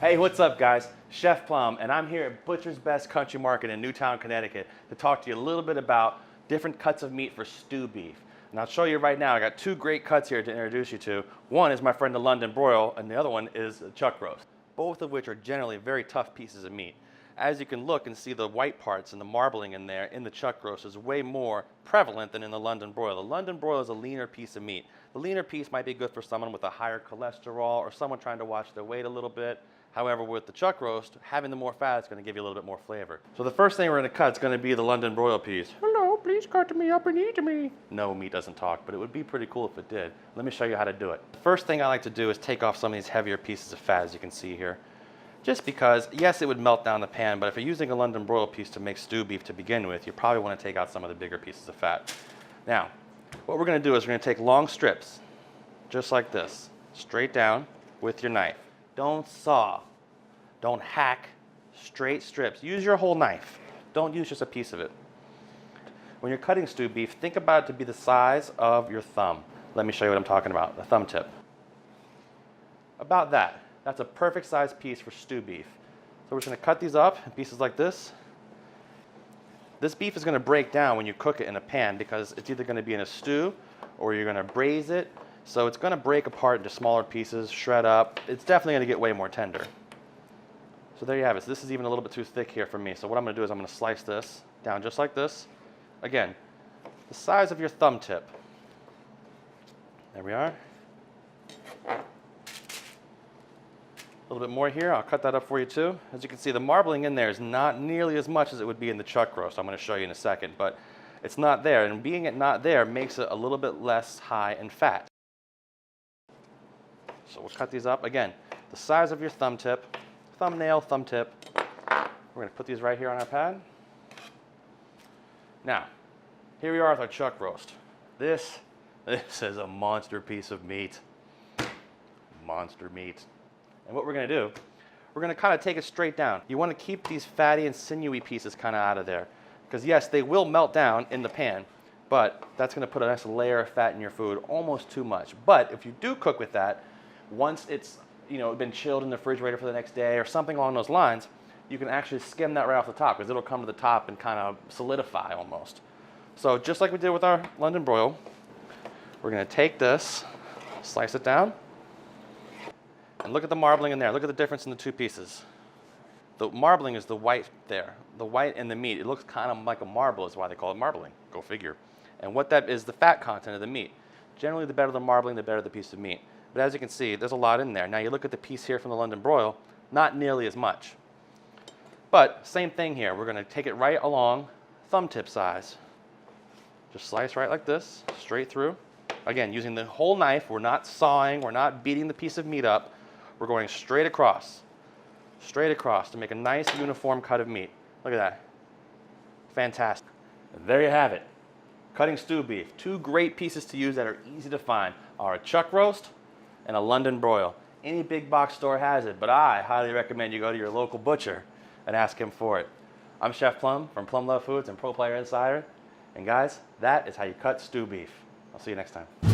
Hey, what's up guys? Chef Plum, and I'm here at Butcher's Best Country Market in Newtown, Connecticut to talk to you a little bit about different cuts of meat for stew beef. And I'll show you right now, I got two great cuts here to introduce you to. One is my friend the London broil, and the other one is the chuck roast, both of which are generally very tough pieces of meat. As you can look and see, the white parts and the marbling in there in the chuck roast is way more prevalent than in the London broil. The London broil is a leaner piece of meat. The leaner piece might be good for someone with a higher cholesterol or someone trying to watch their weight a little bit. However, with the chuck roast, having the more fat is going to give you a little bit more flavor. So the first thing we're going to cut is going to be the London broil piece. Hello, please cut me up and eat me. No, meat doesn't talk, but it would be pretty cool if it did. Let me show you how to do it. The first thing I like to do is take off some of these heavier pieces of fat, as you can see here. Just because, yes, it would melt down the pan, but if you're using a London broil piece to make stew beef to begin with, you probably want to take out some of the bigger pieces of fat. Now, what we're going to do is we're going to take long strips, just like this, straight down with your knife. Don't saw, don't hack, straight strips. Use your whole knife. Don't use just a piece of it. When you're cutting stew beef, think about it to be the size of your thumb. Let me show you what I'm talking about, the thumb tip. About that. That's a perfect size piece for stew beef. So we're just going to cut these up in pieces like this. This beef is going to break down when you cook it in a pan because it's either going to be in a stew or you're going to braise it. So it's going to break apart into smaller pieces, shred up. It's definitely going to get way more tender. So there you have it. So this is even a little bit too thick here for me. So what I'm going to do is I'm going to slice this down just like this. Again, the size of your thumb tip. There we are. A little bit more here. I'll cut that up for you too. As you can see, the marbling in there is not nearly as much as it would be in the chuck roast. I'm going to show you in a second, but it's not there. And being it not there makes it a little bit less high in fat. So we'll cut these up. Again, the size of your thumb tip, thumbnail, thumb tip. We're going to put these right here on our pad. Now, here we are with our chuck roast. This is a monster piece of meat. Monster meat. And what we're going to do, we're going to kind of take it straight down. You want to keep these fatty and sinewy pieces kind of out of there. Because yes, they will melt down in the pan, but that's going to put a nice layer of fat in your food, almost too much. But if you do cook with that, once it's been chilled in the refrigerator for the next day or something along those lines, you can actually skim that right off the top because it'll come to the top and kind of solidify almost. So just like we did with our London broil, we're going to take this, slice it down. And look at the marbling in there. Look at the difference in the two pieces. The marbling is the white there. The white in the meat. It looks kind of like a marble is why they call it marbling. Go figure. And what that is the fat content of the meat. Generally, the better the marbling, the better the piece of meat. But as you can see, there's a lot in there. Now you look at the piece here from the London broil, not nearly as much. But same thing here. We're going to take it right along thumb tip size. Just slice right like this, straight through. Again, using the whole knife. We're not sawing. We're not beating the piece of meat up. We're going straight across to make a nice uniform cut of meat. Look at that. Fantastic. And there you have it. Cutting stew beef. Two great pieces to use that are easy to find are a chuck roast and a London broil. Any big box store has it, but I highly recommend you go to your local butcher and ask him for it. I'm Chef Plum from Plum Love Foods and Pro Player Insider. And guys, that is how you cut stew beef. I'll see you next time.